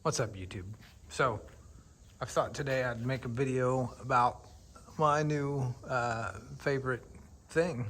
What's up, YouTube? So I thought today I'd make a video about my new favorite thing,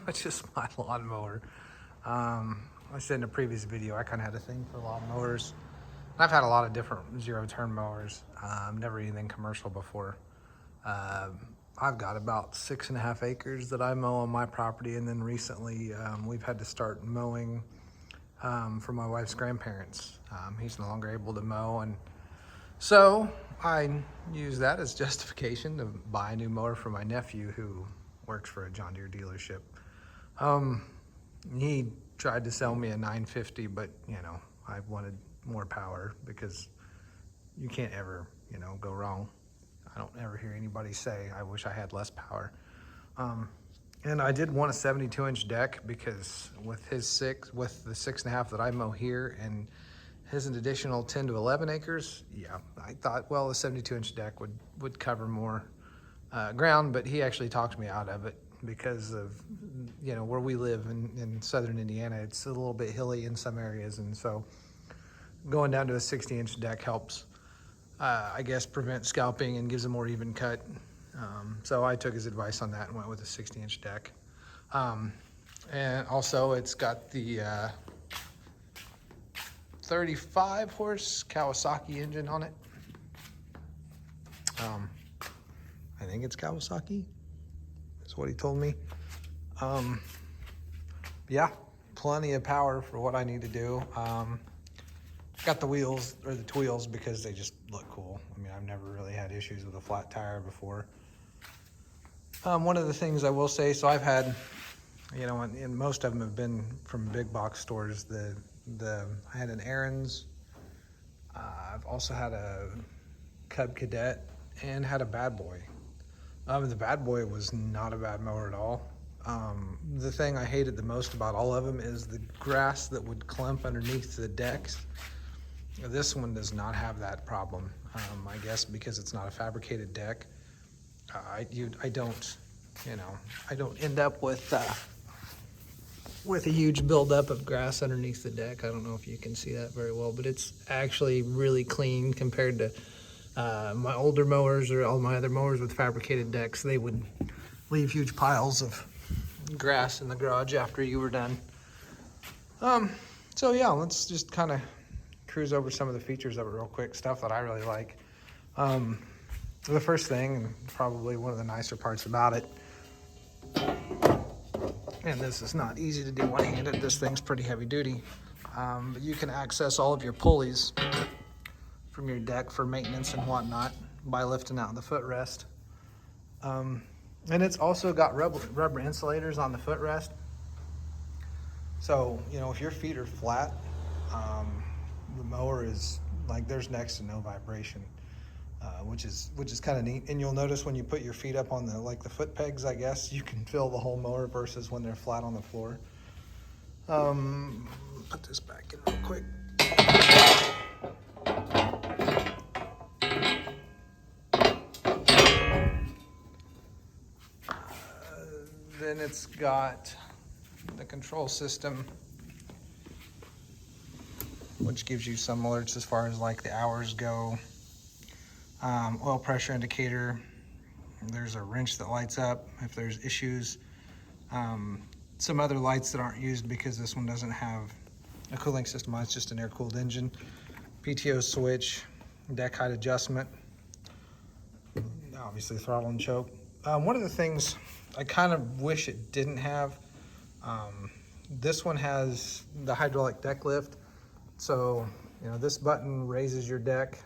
which is my lawnmower. I said in a previous video I kind of had a thing for lawnmowers. I've had a lot of different zero-turn mowers, never anything commercial before. I've got about 6.5 acres that I mow on my property, and then recently we've had to start mowing for my wife's grandparents. He's no longer able to mow, and so I use that as justification to buy a new mower for my nephew who works for a John Deere dealership. He tried to sell me a 950, but you know, I wanted more power because you can't ever, go wrong. I don't ever hear anybody say, I wish I had less power. And I did want a 72-inch deck because with the 6.5 that I mow here and his an additional 10 to 11 acres, yeah, I thought, well, a 72-inch deck would cover more ground, but he actually talked me out of it because of, where we live in southern Indiana. It's a little bit hilly in some areas, and so going down to a 60-inch deck helps, I guess, prevent scalping and gives a more even cut. So I took his advice on that and went with a 60-inch deck. And also it's got the 35 horse Kawasaki engine on it. I think it's Kawasaki, that's what he told me. Yeah, plenty of power for what I need to do. Got the wheels, or the tweels, because they just look cool. I mean, I've never really had issues with a flat tire before. One of the things I will say, so I've had, and most of them have been from big box stores. I had an Aaron's. I've also had a Cub Cadet and had a Bad Boy. The Bad Boy was not a bad mower at all. The thing I hated the most about all of them is the grass that would clump underneath the decks. This one does not have that problem. I guess because it's not a fabricated deck. I don't end up with a huge buildup of grass underneath the deck. I don't know if you can see that very well, but it's actually really clean compared to my older mowers or all my other mowers with fabricated decks. They would leave huge piles of grass in the garage after you were done. So yeah, let's just kind of cruise over some of the features of it real quick, stuff that I really like. The first thing, and probably one of the nicer parts about it, and this is not easy to do one-handed, this thing's pretty heavy duty, but you can access all of your pulleys from your deck for maintenance and whatnot by lifting out the footrest. And it's also got rubber insulators on the footrest. So, if your feet are flat, the mower is like, there's next to no vibration, which is kind of neat. And you'll notice when you put your feet up on the foot pegs, I guess, you can feel the whole mower versus when they're flat on the floor. Put this back in real quick. Then it's got the control system, which gives you some alerts as far as like the hours go. Oil pressure indicator. There's a wrench that lights up if there's issues. Some other lights that aren't used because this one doesn't have a cooling system on. It's just an air-cooled engine. PTO switch, deck height adjustment, obviously throttle and choke. One of the things I kind of wish it didn't have, this one has the hydraulic deck lift. So, this button raises your deck.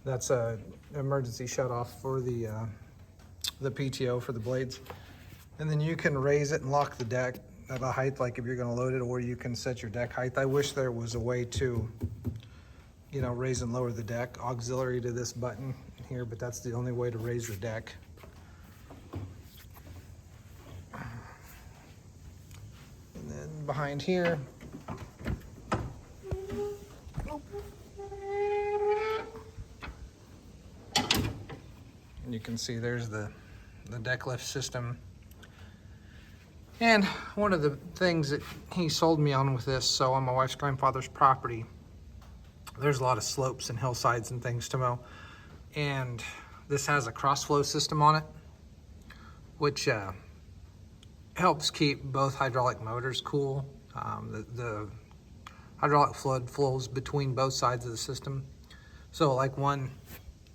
That's a emergency shutoff for the PTO for the blades. And then you can raise it and lock the deck at a height, like if you're gonna load it, or you can set your deck height. I wish there was a way to, raise and lower the deck, auxiliary to this button here, but that's the only way to raise the deck. And then behind here, you can see there's the deck lift system. And one of the things that he sold me on with this, so on my wife's grandfather's property, there's a lot of slopes and hillsides and things to mow. And this has a cross-flow system on it, which helps keep both hydraulic motors cool. The hydraulic fluid flows between both sides of the system. So like one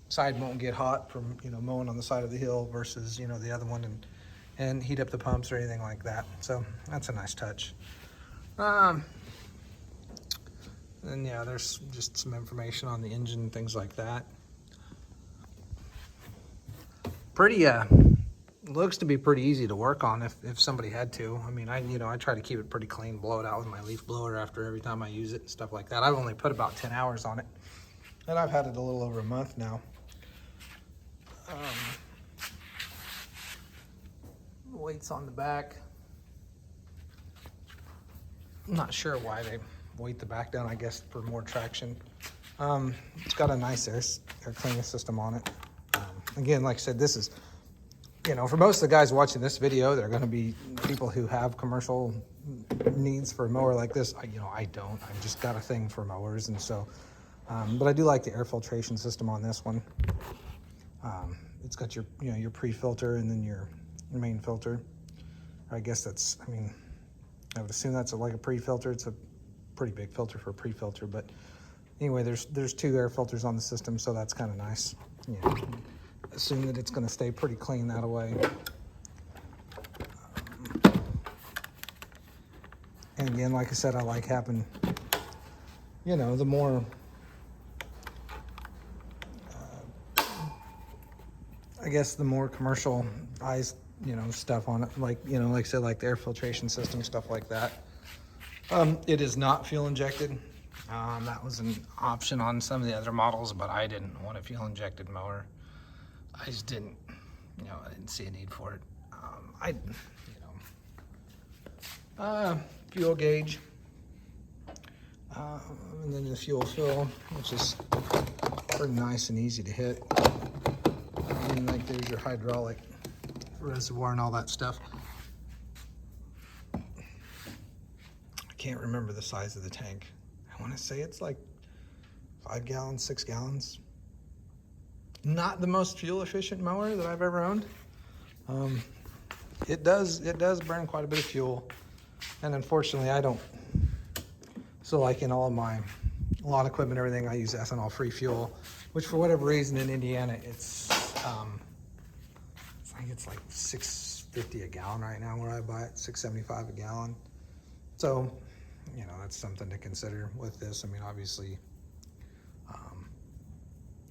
side won't get hot from, you know, mowing on the side of the hill versus, you know, the other one, and heat up the pumps or anything like that. So that's a nice touch. And yeah, there's just some information on the engine and things like that. Pretty, looks to be pretty easy to work on if somebody had to. I mean, I try to keep it pretty clean, blow it out with my leaf blower after every time I use it and stuff like that. I've only put about 10 hours on it, and I've had it a little over a month now. Weights on the back. I'm not sure why they weight the back down, I guess for more traction. It's got a nice air cleaning system on it. Again, like I said, this is, you know, for most of the guys watching this video, they're going to be people who have commercial needs for a mower like this. I don't. I've just got a thing for mowers, and so, but I do like the air filtration system on this one. It's got your, you know, your pre-filter and then your main filter. I guess that's, I mean, I would assume that's like a pre-filter. It's a pretty big filter for a pre-filter, but anyway, there's 2 air filters on the system, so that's kind of nice. Yeah. Assume that it's going to stay pretty clean that way. And again, like I said, I like having, you know, the more, I guess the more commercialized, you know, stuff on it, like, you know, like I said, like the air filtration system, stuff like that. It is not fuel injected. That was an option on some of the other models, but I didn't want a fuel injected mower. I just didn't, you know, I didn't see a need for it. Fuel gauge, and then the fuel fill, which is pretty nice and easy to hit. And like there's your hydraulic reservoir and all that stuff. I can't remember the size of the tank. I want to say it's like 5 gallons, 6 gallons. Not the most fuel efficient mower that I've ever owned. It does burn quite a bit of fuel, and unfortunately I don't. So like in all of my lawn equipment, everything, I use ethanol free fuel, which for whatever reason in Indiana it's I think it's like $6.50 a gallon right now where I buy it, $6.75 a gallon. So, you know, that's something to consider with this. I mean, obviously,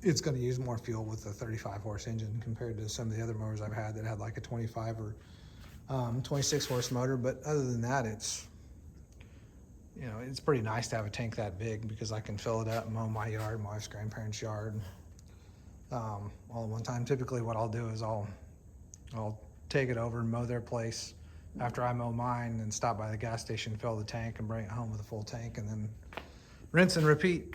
it's going to use more fuel with a 35 horse engine compared to some of the other mowers I've had that had like a 25 or 26 horse motor. But other than that, it's, you know, it's pretty nice to have a tank that big because I can fill it up and mow my yard, my wife's grandparents' yard, all at one time. Typically what I'll do is I'll take it over and mow their place after I mow mine and stop by the gas station, fill the tank, and bring it home with a full tank, and then rinse and repeat.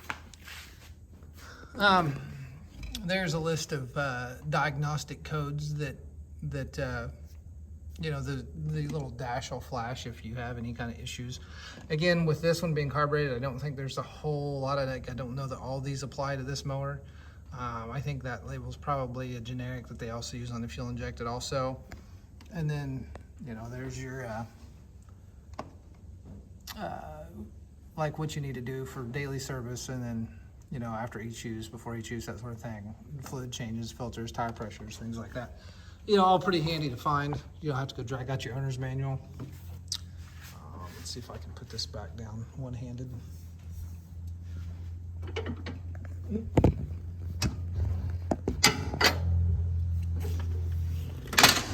There's a list of diagnostic codes that you know, the little dash will flash if you have any kind of issues. Again, with this one being carbureted, I don't think there's a whole lot of, like, I don't know that all these apply to this mower. I think that label's probably a generic that they also use on the fuel injected also. And then, you know, there's your like what you need to do for daily service, and then, you know, after each use, before each use, that sort of thing. Fluid changes, filters, tire pressures, things like that. You know, all pretty handy to find. You don't have to go drag out your owner's manual. Let's see if I can put this back down one-handed.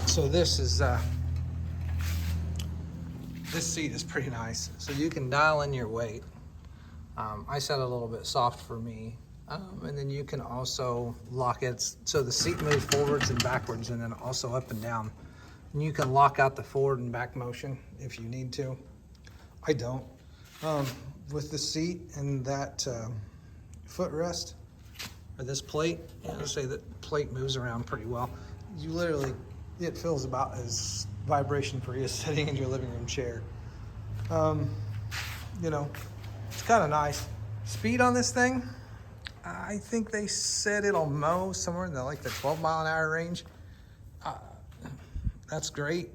So this is, this seat is pretty nice. So you can dial in your weight. I set it a little bit soft for me. And then you can also lock it so the seat moves forwards and backwards, and then also up and down. And you can lock out the forward and back motion if you need to. I don't. With the seat and that footrest, or this plate, I'd say that plate moves around pretty well. You literally, it feels about as vibration free as sitting in your living room chair. You know, it's kind of nice. Speed on this thing, I think they said it'll mow somewhere in the 12-mile-an-hour range. That's great.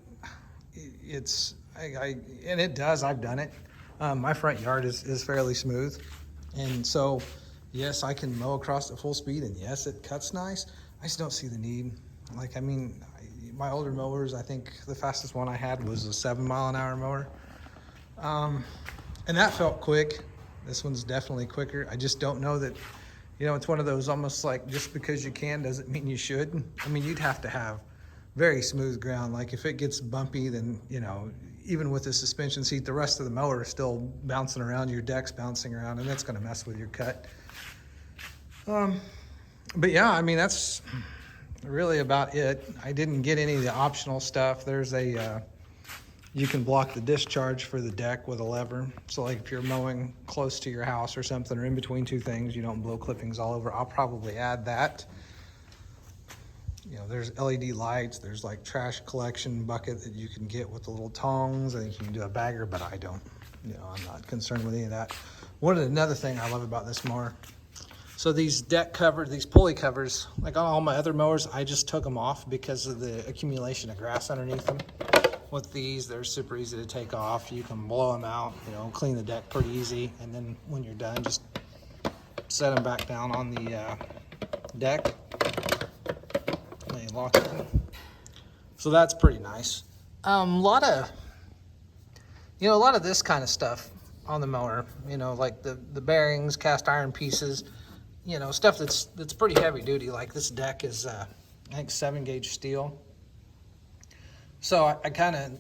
And it does. I've done it. My front yard is fairly smooth, and so yes, I can mow across at full speed, and yes, it cuts nice. I just don't see the need. My older mowers, I think the fastest one I had was a 7-mile-an-hour mower, and that felt quick. This one's definitely quicker. I just don't know that, it's one of those almost like just because you can doesn't mean you should. I mean, you'd have to have very smooth ground. Like if it gets bumpy, then, even with the suspension seat, the rest of the mower is still bouncing around, your deck's bouncing around, and that's gonna mess with your cut. But yeah, I mean, that's really about it. I didn't get any of the optional stuff. There's you can block the discharge for the deck with a lever. So like if you're mowing close to your house or something, or in between two things, you don't blow clippings all over. I'll probably add that. There's LED lights. There's like trash collection bucket that you can get with the little tongs. I think you can do a bagger, but I don't. I'm not concerned with any of that. Another thing I love about this mower, so these deck covers, these pulley covers, like on all my other mowers, I just took them off because of the accumulation of grass underneath them. With these, they're super easy to take off. You can blow them out, clean the deck pretty easy. And then when you're done, just set them back down on the deck. And you lock it in. So that's pretty nice. A lot of this kind of stuff on the mower, like the bearings, cast iron pieces, stuff that's pretty heavy duty. Like this deck is, I think 7-gauge steel. So I kind of,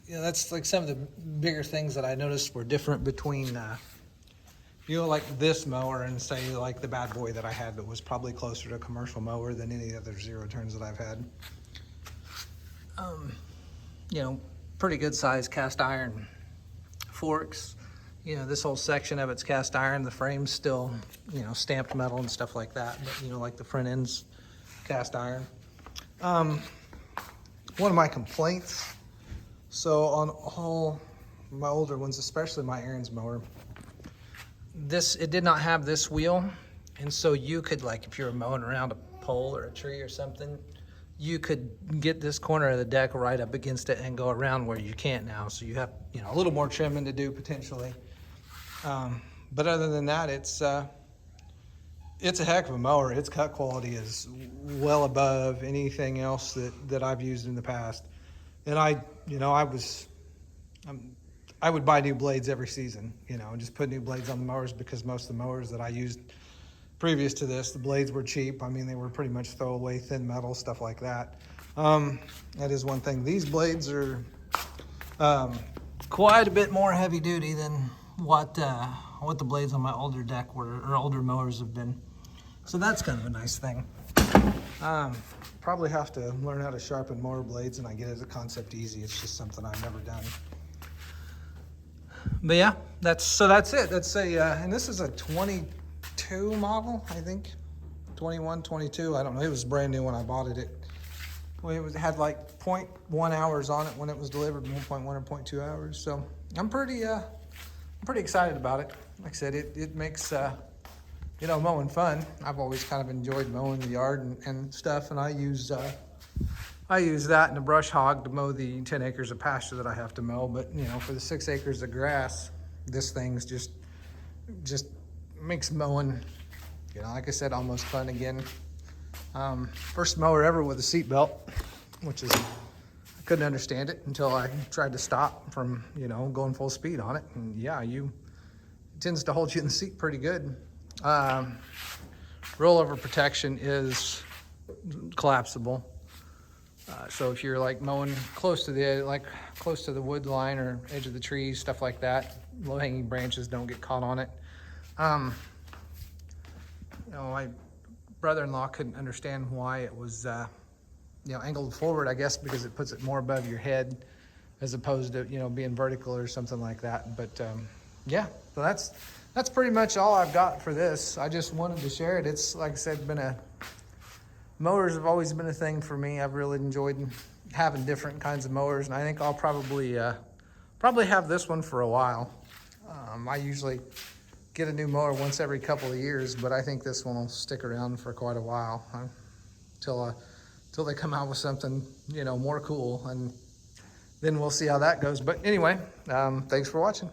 that's like some of the bigger things that I noticed were different between, like this mower and say like the bad boy that I had that was probably closer to a commercial mower than any other zero turns that I've had. Pretty good size cast iron forks. This whole section of it's cast iron. The frame's still, stamped metal and stuff like that. But, like the front end's cast iron. One of my complaints, so on all my older ones, especially my Aaron's mower, it did not have this wheel. And so you could, like if you were mowing around a pole or a tree or something, you could get this corner of the deck right up against it and go around where you can't now. So you have, a little more trimming to do potentially. But other than that, it's a heck of a mower. Its cut quality is well above anything else that I've used in the past. And I would buy new blades every season, and just put new blades on the mowers, because most of the mowers that I used previous to this, the blades were cheap. I mean, they were pretty much throwaway thin metal, stuff like that. That is one thing. These blades are quite a bit more heavy duty than what the blades on my older deck were, or older mowers have been. So that's kind of a nice thing. Probably have to learn how to sharpen mower blades, and I get it as a concept easy. It's just something I've never done. But yeah, that's it. That's and this is a 22 model, I think. 21, 22, I don't know. It was brand new when I bought it. It had like 0.1 hours on it when it was delivered, 1.1 or 0.2 hours. So I'm pretty excited about it. Like I said, it makes mowing fun. I've always kind of enjoyed mowing the yard and stuff, and I use that and a brush hog to mow the 10 acres of pasture that I have to mow. But for the 6 acres of grass, this thing's just makes mowing, like I said, almost fun again. First mower ever with a seat belt, which is, I couldn't understand it until I tried to stop from going full speed on it. And yeah, it tends to hold you in the seat pretty good. Rollover protection is collapsible. So if you're like mowing close to the wood line or edge of the trees, stuff like that, low hanging branches don't get caught on it. My brother-in-law couldn't understand why it was, angled forward, I guess, because it puts it more above your head as opposed to, being vertical or something like that. But yeah, so that's pretty much all I've got for this. I just wanted to share it. It's, like I said, mowers have always been a thing for me. I've really enjoyed having different kinds of mowers, and I think I'll probably have this one for a while. I usually get a new mower once every couple of years, but I think this one will stick around for quite a while till they come out with something, you know, more cool, and then we'll see how that goes. But anyway, thanks for watching.